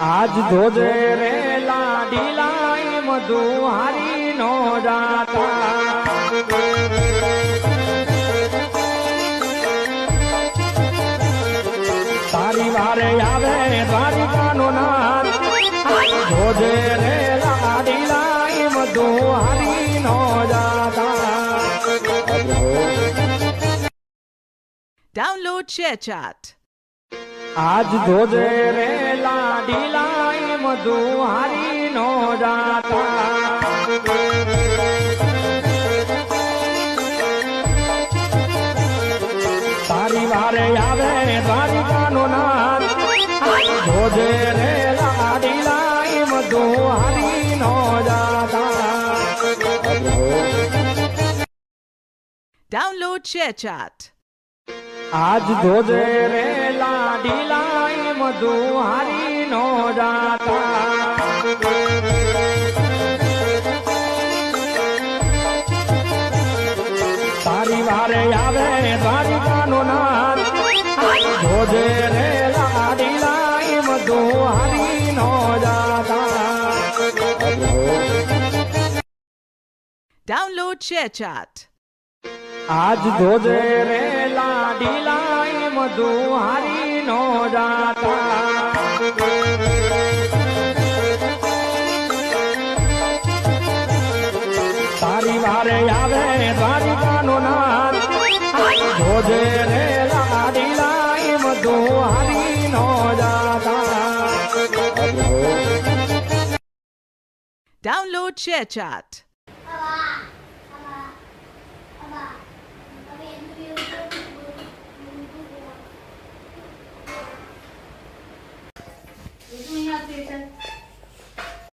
આજ ધોજે રે લાડી લાઈ મધુ હારી નો જાતા તારી વારે આવે દ્વારિકાનો નાથ ધોજે રે લાડી લાઈ મધુ હારી નો જાતા. Download ShareChat. આજ ધોજે રે લાડી લાઈ મધુ હારી નો જાતા તારી વારે આવે દ્વારિકાનો નાથ ધોજે રે લાડી લાઈ મધુ હારી નો જાતા. Download ShareChat. આજ ધોજે રે લાડી લાઈ મધુ હારી નો જાતા તારી વારે આવે દ્વારિકાનો નાથ ધોજે રે લાડી લાઈ મધુ હારી નો જાતા. Download ShareChat. આજ ધોજે રે લાડી લાઈ મધુ હારી નો જાતા તારી વારે આવે દ્વારિકાનો નાથ ધોજે રે લાડી લાઈ મધુ હારી નો જાતા. Download ShareChat.